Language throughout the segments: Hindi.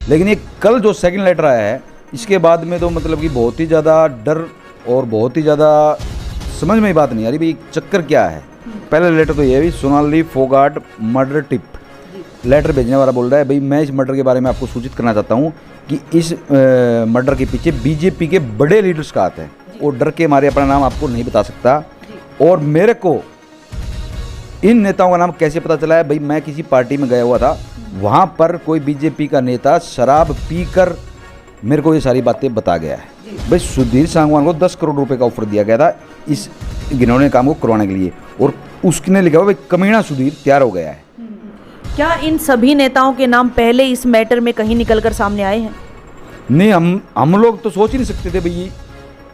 लेकिन ये कल जो सेकंड लेटर आया है इसके बाद में तो मतलब कि बहुत ही ज़्यादा डर और बहुत ही ज़्यादा समझ में ही बात नहीं आ रही भाई चक्कर क्या है। पहला लेटर तो ये है Sonali Phogat murder tip. Letter भेजने वाला बोल रहा है भाई मैं इस मर्डर के बारे में आपको सूचित करना चाहता हूँ कि इस मर्डर के पीछे बीजेपी के बड़े लीडर्स का हाथ है और डर के मारे अपना नाम आपको नहीं बता सकता। और मेरे को इन नेताओं का नाम कैसे पता चला है भाई मैं किसी पार्टी में गया हुआ था, वहाँ पर कोई बीजेपी का नेता शराब पीकर मेरे को ये सारी बातें बता गया है। भाई सुधीर सांगवान को 10 करोड़ रुपए का ऑफर दिया गया था इस घिनौने काम को करवाने के लिए और उसने लिखा हुआ भाई कमीना सुधीर तैयार हो गया है। क्या इन सभी नेताओं के नाम पहले इस मैटर में कहीं निकलकर सामने आए हैं? नहीं, हम लोग तो सोच ही नहीं सकते थे भाई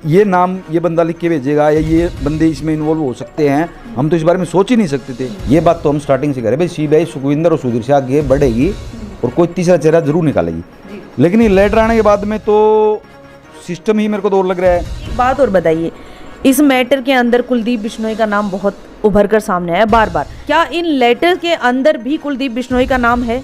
ये नाम ये बंदा लिख के भेजेगा या ये बंदे इसमें इन्वॉल्व हो सकते हैं। हम तो इस बारे में सोच ही नहीं सकते थे। ये बात तो हम स्टार्टिंग से कह रहे भाई सीबीआई सुखविंदर और सुधीर से आगे बढ़ेगी और कोई तीसरा चेहरा जरूर निकालेगी। लेकिन ये लेटर आने के बाद में तो सिस्टम ही मेरे को तो और लग रहा है। एक बात और बताइए, इस मैटर के अंदर कुलदीप बिश्नोई का नाम बहुत उभर कर सामने आया बार बार। क्या इन लेटर के अंदर भी कुलदीप बिश्नोई का नाम है?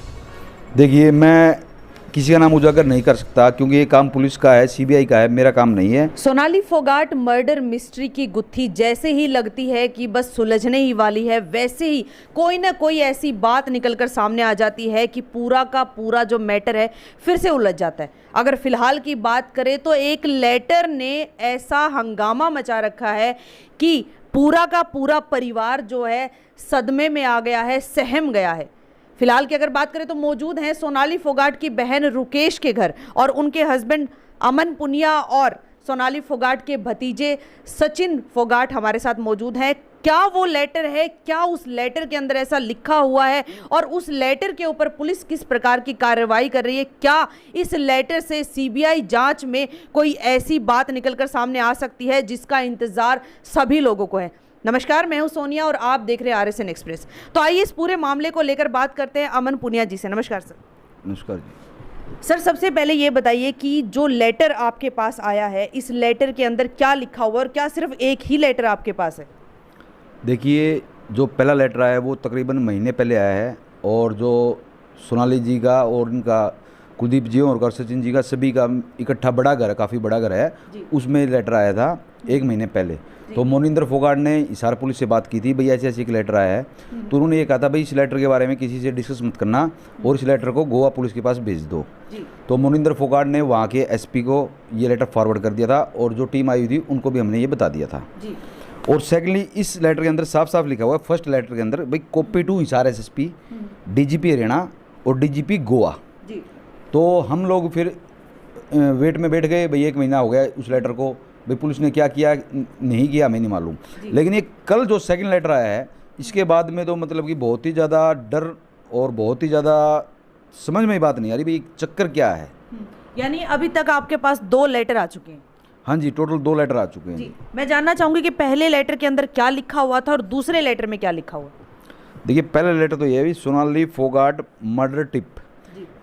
देखिए मैं किसी का नाम उजागर नहीं कर सकता क्योंकि ये काम पुलिस का है, सीबीआई का है, मेरा काम नहीं है। सोनाली फोगाट मर्डर मिस्ट्री की गुत्थी जैसे ही लगती है कि बस सुलझने ही वाली है, वैसे ही कोई ना कोई ऐसी बात निकलकर सामने आ जाती है कि पूरा का पूरा जो मैटर है फिर से उलझ जाता है। अगर फिलहाल की बात करें तो एक लेटर ने ऐसा हंगामा मचा रखा है कि पूरा का पूरा परिवार जो है सदमे में आ गया है, सहम गया है। फिलहाल की अगर बात करें तो मौजूद हैं सोनाली फोगाट की बहन रुकेश के घर और उनके हस्बैंड अमन पुनिया और सोनाली फोगाट के भतीजे सचिन फोगाट हमारे साथ मौजूद हैं। क्या वो लेटर है, क्या उस लेटर के अंदर ऐसा लिखा हुआ है और उस लेटर के ऊपर पुलिस किस प्रकार की कार्रवाई कर रही है? क्या इस लेटर से सीबीआई जांच में कोई ऐसी बात निकलकर सामने आ सकती है जिसका इंतजार सभी लोगों को है? नमस्कार, मैं हूं सोनिया और आप देख रहे हैं आरएसएन एक्सप्रेस। तो आइए इस पूरे मामले को लेकर बात करते हैं अमन पुनिया जी से। नमस्कार सर। नमस्कार जी। सर, सबसे पहले ये बताइए कि जो लेटर आपके पास आया है, इस लेटर के अंदर क्या लिखा हुआ है और क्या सिर्फ एक ही लेटर आपके पास है? देखिए जो पहला लेटर आया है वो तकरीबन महीने पहले आया है और जो सोनाली जी का और इनका कुलदीप जी और सचिन जी का सभी का इकट्ठा बड़ा घर है, काफ़ी बड़ा घर है, उसमें लेटर आया था 1 महीने पहले। तो मोनिंदर फोगाट ने हिसार पुलिस से बात की थी भाई ऐसे ऐसे एक लेटर आया है, तो उन्होंने ये कहा था भाई इस लेटर के बारे में किसी से डिस्कस मत करना और इस लेटर को गोवा पुलिस के पास भेज दो। तो मोनिंदर फोगाट ने वहाँ के एसपी को ये लेटर फॉरवर्ड कर दिया था और जो टीम आई थी उनको भी हमने ये बता दिया था। और सेकेंडली इस लेटर के अंदर साफ साफ लिखा हुआ है, फर्स्ट लेटर के अंदर भाई copy to Hisar SSP, DGP Haryana और डीजीपी गोवा। तो हम लोग फिर वेट में बैठ गए भाई 1 महीना हो गया उस लेटर को, भाई पुलिस ने क्या किया नहीं किया हमें नहीं मालूम। लेकिन ये कल जो सेकंड लेटर आया है इसके बाद में तो मतलब कि बहुत ही ज़्यादा डर और बहुत ही ज़्यादा समझ में ही बात नहीं आ रही भाई चक्कर क्या है। यानी अभी तक आपके पास 2 लेटर आ चुके हैं? हाँ जी, टोटल 2 लेटर आ चुके हैं। जी, मैं जानना चाहूँगी कि पहले लेटर के अंदर क्या लिखा हुआ था और दूसरे लेटर में क्या लिखा हुआ? देखिए पहला लेटर तो ये है सोनाली फोगाट मर्डर टिप।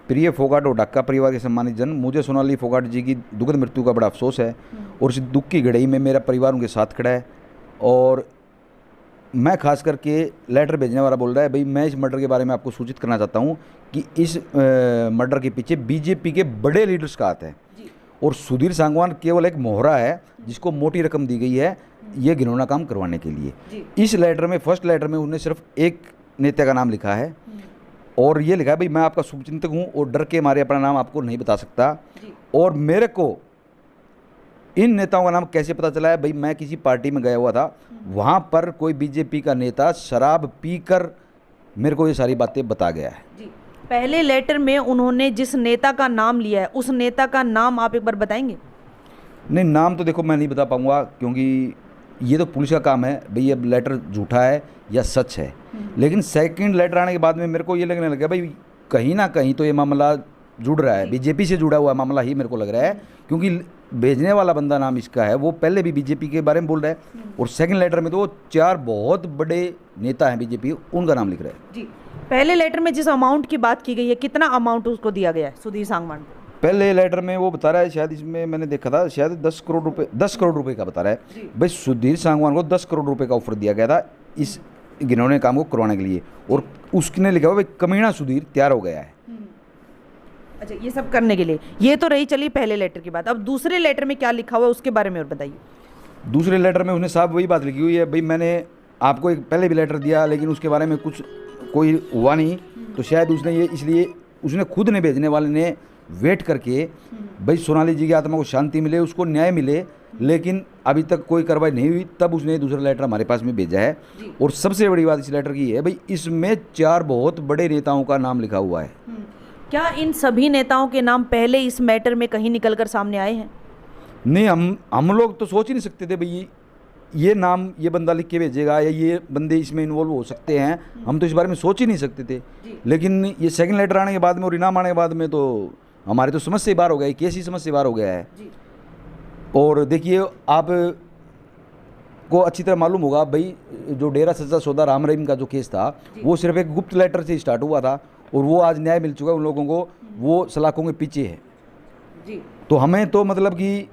प्रिय फोगाट और ढाका परिवार के सम्मानित जन, मुझे सोनाली फोगाट जी की दुखद मृत्यु का बड़ा अफसोस है और इस दुख की घड़ी में मेरा परिवार उनके साथ खड़ा है। और मैं खास करके लेटर भेजने वाला बोल रहा है भाई मैं इस मर्डर के बारे में आपको सूचित करना चाहता हूँ कि इस मर्डर के पीछे बीजेपी के बड़े लीडर्स का हाथ है और सुधीर सांगवान केवल एक मोहरा है जिसको मोटी रकम दी गई है ये घिनौना काम करवाने के लिए। इस लेटर में फर्स्ट लेटर में उन्होंने सिर्फ एक नेता का नाम लिखा है और ये लिखा है भाई मैं आपका शुभचिंतक हूँ और डर के मारे अपना नाम आपको नहीं बता सकता। और मेरे को इन नेताओं का नाम कैसे पता चला है भाई मैं किसी पार्टी में गया हुआ था, वहाँ पर कोई बीजेपी का नेता शराब पीकर मेरे को ये सारी बातें बता गया है। पहले लेटर में उन्होंने जिस नेता का नाम लिया है उस नेता का नाम आप एक बार बताएंगे? नहीं, नाम तो देखो मैं नहीं बता पाऊँगा क्योंकि ये तो पुलिस का काम है भाई ये लेटर झूठा है या सच है। लेकिन सेकंड लेटर आने के बाद में मेरे को ये लगने लगा भाई कहीं ना कहीं तो ये मामला जुड़ रहा है, बीजेपी से जुड़ा हुआ मामला ही मेरे को लग रहा है क्योंकि भेजने वाला बंदा नाम इसका है वो पहले भी बीजेपी के बारे में बोल रहा है और सेकंड लेटर में तो वो 4 बहुत बड़े नेता हैं बीजेपी उनका नाम लिख रहा है। जी, पहले लेटर में जिस अमाउंट की बात की गई है कितना अमाउंट उसको दिया गया है सुधीर सांगवान को? पहले लेटर में वो बता रहा है शायद इसमें मैंने देखा था शायद 10 करोड़ रुपए का बता रहा है भाई सुधीर सांगवान को 10 करोड़ रुपए का ऑफर दिया गया था इस घिनौने काम को करवाने के लिए और उसने लिखा हुआ भाई कमीना सुधीर तैयार हो गया है। अच्छा, ये सब करने के लिए। ये तो रही चली पहले लेटर की बात। अब दूसरे लेटर में क्या लिखा हुआ है उसके बारे में और बताइए। दूसरे लेटर में उसने साहब वही बात लिखी हुई है, भाई मैंने आपको एक पहले भी लेटर दिया लेकिन उसके बारे में कुछ कोई हुआ नहीं, तो शायद उसने ये इसलिए उसने खुद ने भेजने वाले ने वेट करके भाई सोनाली जी की आत्मा को शांति मिले, उसको न्याय मिले, लेकिन अभी तक कोई कार्रवाई नहीं हुई, तब उसने दूसरा लेटर हमारे पास में भेजा है। और सबसे बड़ी बात इस लेटर की है भाई इसमें 4 बहुत बड़े नेताओं का नाम लिखा हुआ है। क्या इन सभी नेताओं के नाम पहले इस मैटर में कहीं निकलकर सामने आए हैं? नहीं, हम लोग तो सोच ही नहीं सकते थे भाई ये नाम ये बंदा लिख के भेजेगा या ये बंदे इसमें इन्वॉल्व हो सकते हैं, हम तो इस बारे में सोच ही नहीं सकते थे। लेकिन ये सेकंड लेटर आने के बाद में और इनाम आने के बाद में तो हमारे तो समझ से बाहर हो गया, केस ही समझ से बाहर हो गया है। और देखिए आप को अच्छी तरह मालूम होगा भाई जो डेरा सच्चा सौदा राम रहीम का जो केस था वो सिर्फ एक गुप्त लेटर से स्टार्ट हुआ था और वो आज न्याय मिल चुका है उन लोगों को, वो सलाखों के पीछे है जी। तो हमें तो मतलब कि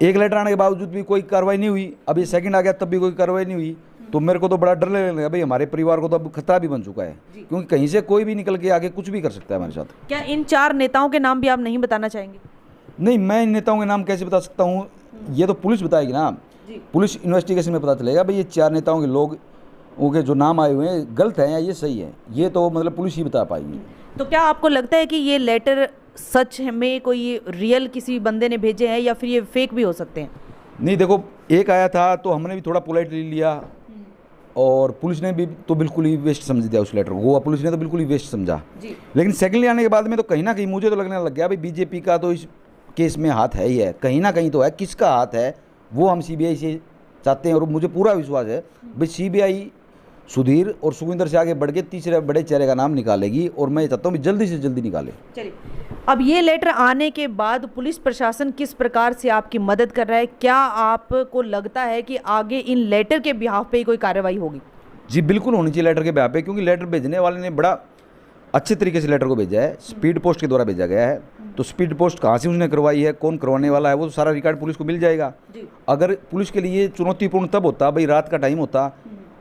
एक लेटर आने के बावजूद भी कोई कार्रवाई नहीं हुई, अब ये सेकंड आ गया तब भी कोई कार्रवाई नहीं हुई, तो मेरे को तो बड़ा डर लगने लगा भाई हमारे परिवार को तो अब खतरा भी बन चुका है, क्योंकि कहीं से कोई भी निकल के आगे कुछ भी कर सकता है हमारे साथ। क्या इन 4 नेताओं के नाम भी आप नहीं बताना चाहेंगे? नहीं, मैं इन नेताओं के नाम कैसे बता सकता हूँ, ये तो पुलिस बताएगी ना, पुलिस इन्वेस्टिगेशन में पता चलेगा भाई ये 4 नेताओं के लोग उनके जो नाम आए हुए हैं गलत हैं या ये सही है, ये तो मतलब पुलिस ही बता पाएगी। तो क्या आपको लगता है कि ये लेटर सच में कोई रियल किसी बंदे ने भेजे हैं या फिर ये फेक भी हो सकते हैं? नहीं, देखो एक आया था तो हमने भी थोड़ा पोलाइटली लिया और पुलिस ने भी तो बिल्कुल ही वेस्ट समझ दिया उस लेटर को, गोवा पुलिस ने तो बिल्कुल ही वेस्ट समझा। लेकिन सेकंडली आने के बाद में तो कहीं ना कहीं मुझे तो लगने लग गया भाई बीजेपी का तो इस केस में हाथ है ही है, कहीं ना कहीं तो है, किसका हाथ है वो हम सीबीआई से चाहते हैं। और मुझे पूरा विश्वास है भाई सीबीआई सुधीर और सुखविंदर से आगे बढ़ के तीसरे बड़े चेहरे का नाम निकालेगी और मैं चाहता हूँ जल्दी से जल्दी निकाले। चलिए, अब ये लेटर आने के बाद पुलिस प्रशासन किस प्रकार से आपकी मदद कर रहा है? क्या आपको लगता है कि आगे इन लेटर के बिहाफ पे ही कोई कार्रवाई होगी? जी बिल्कुल होनी चाहिए लेटर के बिहाफ पे, क्योंकि लेटर भेजने वाले ने बड़ा अच्छे तरीके से लेटर को भेजा है, स्पीड पोस्ट के द्वारा भेजा गया है। तो स्पीड पोस्ट कहाँ से उसने करवाई है, कौन करवाने वाला है, वो सारा रिकॉर्ड पुलिस को मिल जाएगा। अगर पुलिस के लिए चुनौतीपूर्ण तब होता भाई रात का टाइम होता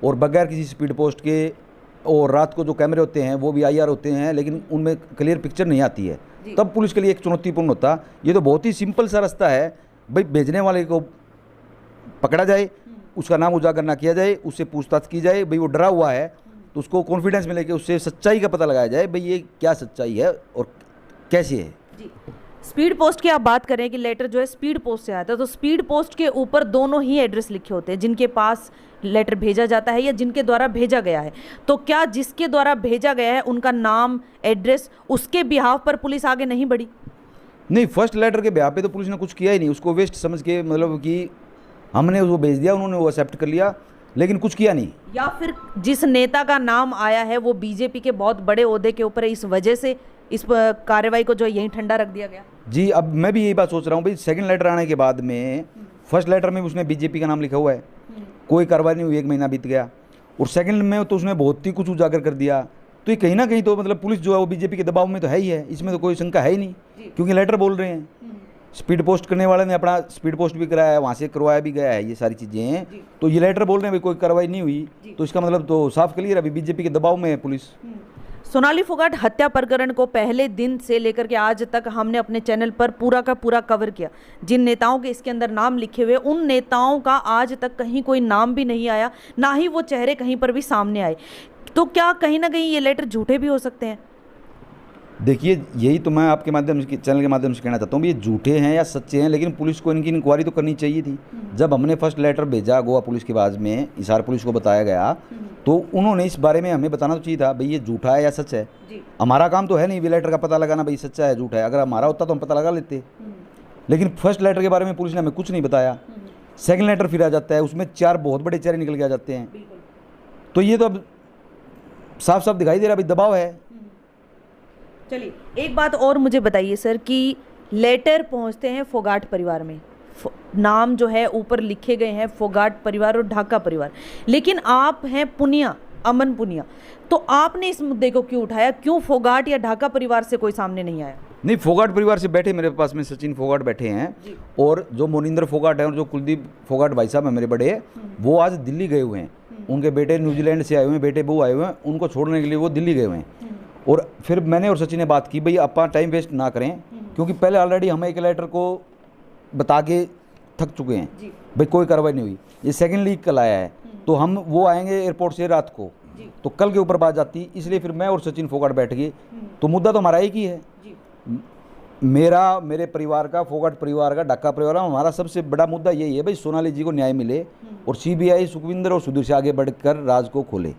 और बगैर किसी स्पीड पोस्ट के, और रात को जो कैमरे होते हैं वो भी IR होते हैं लेकिन उनमें क्लियर पिक्चर नहीं आती है, तब पुलिस के लिए एक चुनौतीपूर्ण होता। ये तो बहुत ही सिंपल सा रास्ता है भाई, भेजने वाले को पकड़ा जाए, उसका नाम उजागर ना किया जाए, उससे पूछताछ की जाए, भाई वो डरा हुआ है तो उसको कॉन्फिडेंस में लेके उससे सच्चाई का पता लगाया जाए भाई ये क्या सच्चाई है और कैसे है। जी, स्पीड पोस्ट की आप बात करें कि लेटर जो है स्पीड पोस्ट से आता है, तो स्पीड पोस्ट के ऊपर दोनों ही एड्रेस लिखे होते हैं, जिनके पास लेटर भेजा जाता है या जिनके द्वारा भेजा गया है। तो क्या जिसके द्वारा भेजा गया है उनका नाम एड्रेस उसके बिहाफ पर पुलिस आगे नहीं बढ़ी? नहीं, फर्स्ट लेटर के बिहाफ पे तो पुलिस ने कुछ किया ही नहीं, उसको वेस्ट समझ के मतलब कि हमने वो भेज दिया, उन्होंने वो एक्सेप्ट कर लिया लेकिन कुछ किया नहीं। या फिर जिस नेता का नाम आया है वो बीजेपी के बहुत बड़े ओहदे के ऊपर है, इस वजह से इस कार्रवाई को जो यहीं ठंडा रख दिया गया? जी, अब मैं भी यही बात सोच रहा हूँ भाई, सेकंड लेटर आने के बाद में फर्स्ट लेटर में उसने बीजेपी का नाम लिखा हुआ है, कोई कार्रवाई नहीं हुई, 1 महीना बीत गया, और सेकंड में तो उसने बहुत ही कुछ उजागर कर दिया। तो ये कहीं ना कहीं तो मतलब पुलिस जो है वो बीजेपी के दबाव में तो है ही है, इसमें तो कोई शंका है ही नहीं, क्योंकि लेटर बोल रहे हैं। स्पीड पोस्ट करने वाले ने अपना स्पीड पोस्ट भी कराया है, वहाँ से करवाया भी गया है, ये सारी चीज़ें हैं। तो ये लेटर बोल रहे हैं भाई कोई कार्रवाई नहीं हुई, तो इसका मतलब तो साफ क्लियर है अभी बीजेपी के दबाव में है पुलिस। सोनाली फोगाट हत्या प्रकरण को पहले दिन से लेकर के आज तक हमने अपने चैनल पर पूरा का पूरा कवर किया। जिन नेताओं के इसके अंदर नाम लिखे हुए, उन नेताओं का आज तक कहीं कोई नाम भी नहीं आया, ना ही वो चेहरे कहीं पर भी सामने आए। तो क्या कहीं ना कहीं ये लेटर झूठे भी हो सकते हैं? देखिए, यही तो मैं आपके माध्यम से चैनल के माध्यम से कहना चाहता हूँ, ये झूठे हैं या सच्चे हैं, लेकिन पुलिस को इनकी इंक्वायरी तो करनी चाहिए थी। जब हमने फर्स्ट लेटर भेजा गोवा पुलिस के बाद में, हिसार पुलिस को बताया गया, तो उन्होंने इस बारे में हमें बताना तो चाहिए था भाई ये झूठा है या सच है। हमारा काम तो है नहीं वे लेटर का पता लगाना भाई सच्चा है झूठा है, अगर हमारा होता तो हम पता लगा लेते। लेकिन फर्स्ट लेटर के बारे में पुलिस ने हमें कुछ नहीं बताया। सेकंड लेटर फिर आ जाता है, उसमें 4 बहुत बड़े चेहरे निकल के आ जाते हैं। तो ये तो अब साफ साफ दिखाई दे रहा भाई दबाव है। चलिए, एक बात और मुझे बताइए सर कि लेटर पहुंचते हैं फोगाट परिवार में, नाम जो है ऊपर लिखे गए हैं फोगाट परिवार और ढाका परिवार, लेकिन आप हैं पुनिया, अमन पुनिया, तो आपने इस मुद्दे को क्यों उठाया? क्यों फोगाट या ढाका परिवार से कोई सामने नहीं आया? नहीं, फोगाट परिवार से बैठे मेरे पास में सचिन फोगाट बैठे हैं, और जो मोनिंदर फोगाट है और जो कुलदीप फोगाट भाई साहब हैं मेरे बड़े, वो आज दिल्ली गए हुए हैं। उनके बेटे न्यूजीलैंड से आए हुए हैं, बेटे बहू आए हुए हैं, उनको छोड़ने के लिए वो दिल्ली गए हुए हैं। और फिर मैंने और सचिन ने बात की भाई अपना टाइम वेस्ट ना करें, क्योंकि पहले ऑलरेडी हम एक लेटर को बता के थक चुके हैं भाई, कोई कार्रवाई नहीं हुई। ये सेकंड लीक कल आया है, तो हम वो आएंगे एयरपोर्ट से रात को, तो कल के ऊपर बात जाती, इसलिए फिर मैं और सचिन फोगाट बैठ गए। तो मुद्दा तो हमारा एक ही है, मेरे परिवार का, फोगाट परिवार का, ढाका परिवार का, हमारा सबसे बड़ा मुद्दा यही है भाई सोनाली जी को न्याय मिले और सीबीआई सुखविंदर और सुधीर से आगे बढ़कर राज को खोले।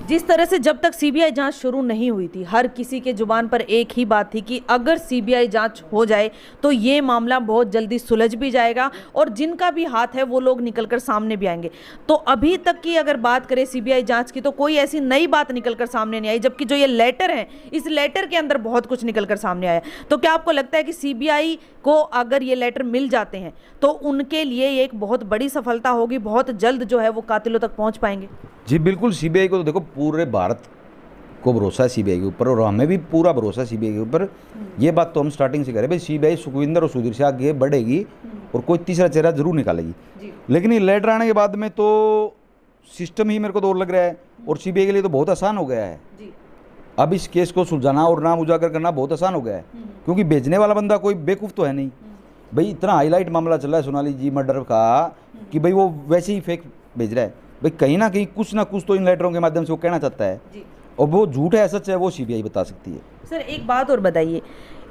जिस तरह से जब तक सीबीआई जांच शुरू नहीं हुई थी, हर किसी के जुबान पर एक ही बात थी कि अगर सीबीआई जांच हो जाए तो ये मामला बहुत जल्दी सुलझ भी जाएगा और जिनका भी हाथ है वो लोग निकलकर सामने भी आएंगे। तो अभी तक की अगर बात करें सीबीआई जांच की, तो कोई ऐसी नई बात निकलकर सामने नहीं आई, जबकि जो ये लेटर है, इस लेटर के अंदर बहुत कुछ निकलकर सामने आया। तो क्या आपको लगता है कि सीबीआई को अगर ये लेटर मिल जाते हैं तो उनके लिए एक बहुत बड़ी सफलता होगी, बहुत जल्द जो है वो कातिलों तक पहुंच पाएंगे? जी बिल्कुल, सीबीआई को तो देखो पूरे भारत को भरोसा है सीबीआई के ऊपर, और हमें भी पूरा भरोसा है सीबीआई के ऊपर। ये बात तो हम स्टार्टिंग से करें भाई, सीबीआई सुखविंदर और सुधीर से आगे बढ़ेगी और कोई तीसरा चेहरा जरूर निकालेगी। लेकिन ये लेटर आने के बाद में तो सिस्टम ही मेरे को तो और लग रहा है, और सीबीआई के लिए तो बहुत आसान हो गया है। अब इस केस को सुलझाना और नाम उजागर करना बहुत आसान हो गया है, क्योंकि भेजने वाला बंदा कोई बेवकूफ़ तो है नहीं भाई। इतना हाईलाइट मामला चल रहा है सोनाली जी मर्डर का कि भाई वो वैसे ही फेक भेज रहा है भाई, कहीं ना कुछ तो इन लेटरों के माध्यम से वो कहना चाहता है, और वो झूठ है सच है वो सीबीआई बता सकती है। सर एक बात और बताइए,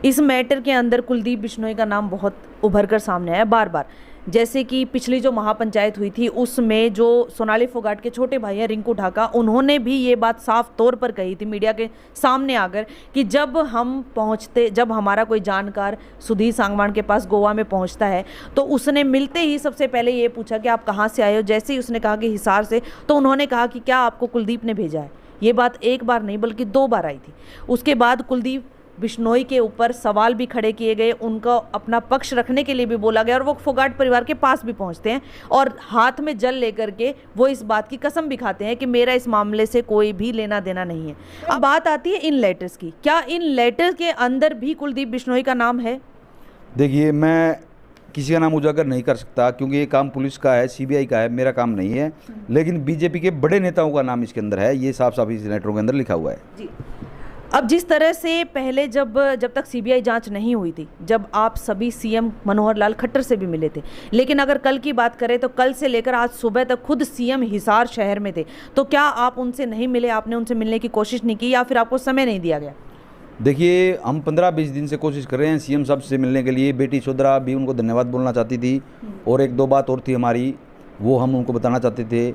इस मैटर के अंदर कुलदीप बिश्नोई का नाम बहुत उभर कर सामने आया बार बार। जैसे कि पिछली जो महापंचायत हुई थी उसमें जो सोनाली फोगाट के छोटे भाई हैं रिंकू ढाका, उन्होंने भी ये बात साफ तौर पर कही थी मीडिया के सामने आकर कि जब हमारा कोई जानकार सुधीर सांगवान के पास गोवा में पहुंचता है तो उसने मिलते ही सबसे पहले ये पूछा कि आप कहाँ से आए हो। जैसे ही उसने कहा कि हिसार से, तो उन्होंने कहा कि क्या आपको कुलदीप ने भेजा है। ये बात एक बार नहीं बल्कि 2 बार आई थी। उसके बाद कुलदीप बिश्नोई के ऊपर सवाल भी खड़े किए गए, उनका अपना पक्ष रखने के लिए भी बोला गया, और वो फोगाट परिवार के पास भी पहुंचते हैं और हाथ में जल लेकर के वो इस बात की कसम भी खाते हैं कि मेरा इस मामले से कोई भी लेना देना नहीं है। अब बात आती है इन लेटर्स की, क्या इन लेटर्स के अंदर भी कुलदीप बिश्नोई का नाम है? देखिए, मैं किसी का नाम उजागर नहीं कर सकता क्योंकि ये काम पुलिस का है, सीबीआई का है, मेरा काम नहीं है। लेकिन बीजेपी के बड़े नेताओं का नाम इसके अंदर है, ये साफ साफ इस लेटरों के अंदर लिखा हुआ है जी। अब जिस तरह से पहले जब तक सीबीआई जांच नहीं हुई थी, जब आप सभी सीएम मनोहर लाल खट्टर से भी मिले थे, लेकिन अगर कल की बात करें तो कल से लेकर आज सुबह तक खुद सीएम हिसार शहर में थे, तो क्या आप उनसे नहीं मिले, आपने उनसे मिलने की कोशिश नहीं की, या फिर आपको समय नहीं दिया गया? देखिए, हम 15-20 दिन से कोशिश कर रहे हैं सीएम साहब से मिलने के लिए। बेटी चौधरा भी उनको धन्यवाद बोलना चाहती थी, और 1-2 बात और थी हमारी, वो हम उनको बताना चाहते थे,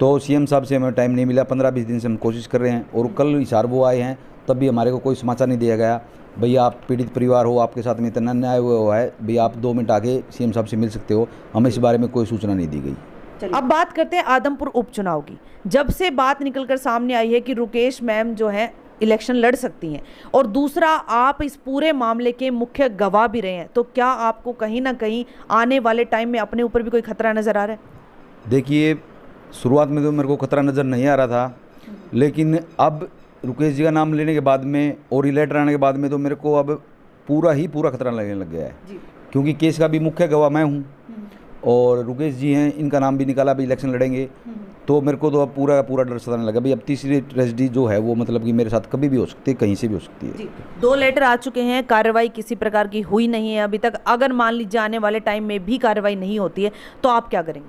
तो सीएम साहब से हमें टाइम नहीं मिला। 15-20 दिन से हम कोशिश कर रहे हैं, और कल हिसार वो आए हैं तब भी हमारे को कोई समाचार नहीं दिया गया। भैया आप पीड़ित परिवार हो, आपके साथ में इतना अन्याय हुआ है, भैया आप 2 मिनट आके सीएम साहब से मिल सकते हो, हमें इस बारे में कोई सूचना नहीं दी गई। अब बात करते हैं आदमपुर उपचुनाव की। जब से बात निकलकर सामने आई है कि रुकेश मैम जो है इलेक्शन लड़ सकती हैं, और दूसरा आप इस पूरे मामले के मुख्य गवाह भी रहे हैं, तो क्या आपको कहीं ना कहीं आने वाले टाइम में अपने ऊपर भी कोई खतरा नज़र आ रहा है? देखिए, शुरुआत में तो मेरे को खतरा नज़र नहीं आ रहा था, लेकिन अब रुकेश जी का नाम लेने के बाद में और ये लेटर आने के बाद में तो मेरे को अब पूरा खतरा लगने लग गया है, क्योंकि केस का भी मुख्य गवाह मैं हूँ और रुकेश जी हैं, इनका नाम भी निकाला, भी इलेक्शन लड़ेंगे, तो मेरे को तो अब पूरा डर सताने लगा भाई। अब तीसरी ट्रेजेडी जो है वो मतलब कि मेरे साथ कभी भी हो सकती है, कहीं से भी हो सकती है। 2 लेटर आ चुके हैं, कार्रवाई किसी प्रकार की हुई नहीं है अभी तक। अगर मान लीजिए आने वाले टाइम में भी कार्रवाई नहीं होती है तो आप क्या करेंगे?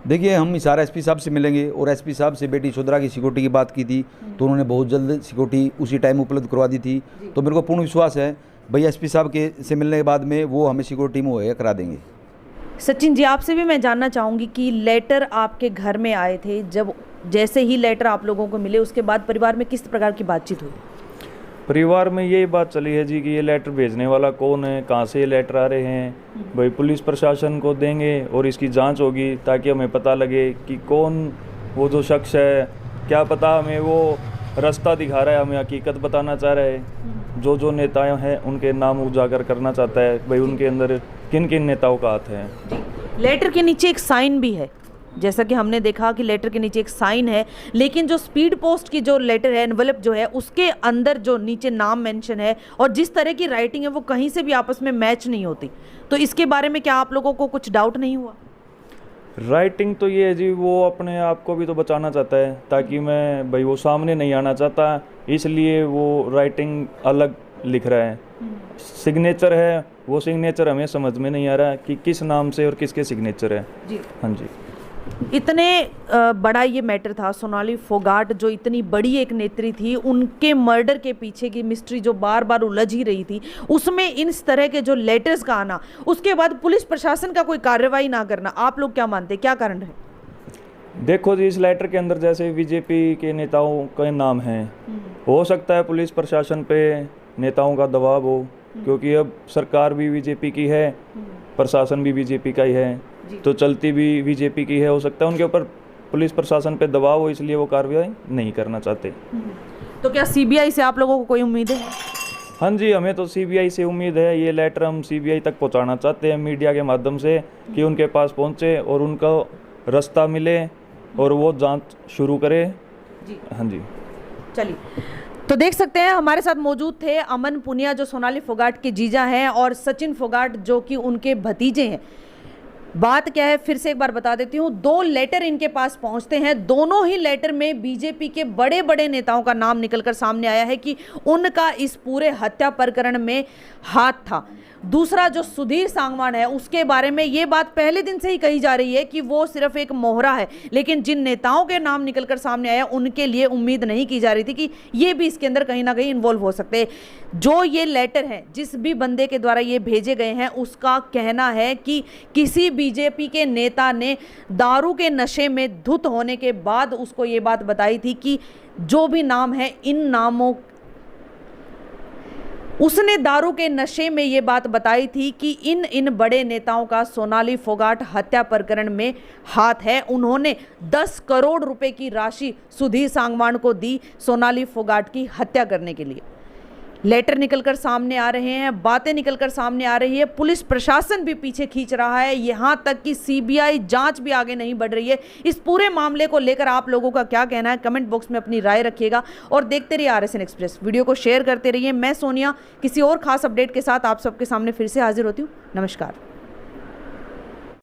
देखिए, हम हिसार एसपी साहब से मिलेंगे, और एसपी साहब से बेटी चौधरा की सिक्योरिटी की बात की थी, तो उन्होंने बहुत जल्द सिक्योरिटी उसी टाइम उपलब्ध करवा दी थी। तो मेरे को पूर्ण विश्वास है भाई एसपी साहब के से मिलने के बाद में वो हमें सिक्योरिटी मुहैया करा देंगे। सचिन जी, आपसे भी मैं जानना चाहूँगी कि लेटर आपके घर में आए थे, जब जैसे ही लेटर आप लोगों को मिले उसके बाद परिवार में किस प्रकार की बातचीत हुई? परिवार में यही बात चली है जी कि ये लेटर भेजने वाला कौन है, कहाँ से ये लेटर आ रहे हैं, भाई पुलिस प्रशासन को देंगे और इसकी जांच होगी ताकि हमें पता लगे कि कौन वो जो शख्स है। क्या पता हमें वो रास्ता दिखा रहा है, हमें हकीकत बताना चाह रहा है। जो नेता हैं उनके नाम उजागर करना चाहता है, भाई उनके अंदर किन किन नेताओं का हाथ है। लेटर के नीचे एक साइन भी है, जैसा कि हमने देखा कि लेटर के नीचे एक साइन है, लेकिन जो स्पीड पोस्ट की जो लेटर है, एनवलप जो है, उसके अंदर जो नीचे नाम मेंशन है और जिस तरह की राइटिंग है वो कहीं से भी आपस में मैच नहीं होती। तो इसके बारे में क्या आप लोगों को कुछ डाउट नहीं हुआ? राइटिंग तो ये है जी, वो अपने आप को भी तो बचाना चाहता है, ताकि मैं भाई वो सामने नहीं आना चाहता, इसलिए वो राइटिंग अलग लिख रहा है। सिग्नेचर है, वो सिग्नेचर हमें समझ में नहीं आ रहा कि किस नाम से और किसके सिग्नेचर है जी। हाँ जी। इतने बड़ा ये मैटर था, सोनाली फोगाट जो इतनी बड़ी एक नेत्री थी, उनके मर्डर के पीछे की मिस्ट्री जो बार बार उलझ ही रही थी, उसमें इस तरह के जो लेटर्स का आना, उसके बाद पुलिस प्रशासन का कोई कार्रवाई ना करना, आप लोग क्या मानते हैं, क्या कारण है? देखो जी, इस लेटर के अंदर जैसे बीजेपी के नेताओं के नाम हैं, हो सकता है पुलिस प्रशासन पे नेताओं का दबाव हो, क्योंकि अब सरकार भी बीजेपी की है, प्रशासन भी बीजेपी का ही है, तो चलती भी बीजेपी की है। हो सकता है उनके ऊपर पुलिस प्रशासन पे दबाव हो, इसलिए वो कार्रवाई नहीं करना चाहते। तो क्या सीबीआई से आप लोगों को कोई उम्मीद है? हाँ जी, हमें तो सीबीआई से उम्मीद है। ये लेटर हम सीबीआई तक पहुंचाना चाहते हैं मीडिया के माध्यम से, कि उनके पास पहुंचे और उनका रास्ता मिले और वो जांच शुरू करे जी। हाँ जी, चलिए, तो देख सकते हैं हमारे साथ मौजूद थे अमन पुनिया जो सोनाली फोगाट के जीजा हैं, और सचिन फोगाट जो कि उनके भतीजे हैं। बात क्या है फिर से एक बार बता देती हूँ, 2 लेटर इनके पास पहुंचते हैं, दोनों ही लेटर में बीजेपी के बड़े बड़े नेताओं का नाम निकलकर सामने आया है कि उनका इस पूरे हत्या प्रकरण में हाथ था। दूसरा जो सुधीर सांगवान है, उसके बारे में ये बात पहले दिन से ही कही जा रही है कि वो सिर्फ एक मोहरा है, लेकिन जिन नेताओं के नाम निकलकर सामने आया उनके लिए उम्मीद नहीं की जा रही थी कि ये भी इसके अंदर कहीं ना कहीं इन्वॉल्व हो सकते हैं। जो ये लेटर है, जिस भी बंदे के द्वारा ये भेजे गए हैं, उसका कहना है कि किसी बीजेपी के नेता ने दारू के नशे में धुत होने के बाद उसको ये बात बताई थी कि जो भी नाम है, इन नामों, उसने दारू के नशे में ये बात बताई थी कि इन बड़े नेताओं का सोनाली फोगाट हत्या प्रकरण में हाथ है। उन्होंने 10 करोड़ रुपए की राशि सुधीर सांगवान को दी सोनाली फोगाट की हत्या करने के लिए। लेटर निकलकर सामने आ रहे हैं, बातें निकलकर सामने आ रही है, पुलिस प्रशासन भी पीछे खींच रहा है, यहाँ तक कि सीबीआई जांच भी आगे नहीं बढ़ रही है। इस पूरे मामले को लेकर आप लोगों का क्या कहना है, कमेंट बॉक्स में अपनी राय रखिएगा और देखते रहिए RSN एक्सप्रेस। वीडियो को शेयर करते रहिए। मैं सोनिया किसी और खास अपडेट के साथ आप सबके सामने फिर से हाजिर होती हूँ। नमस्कार।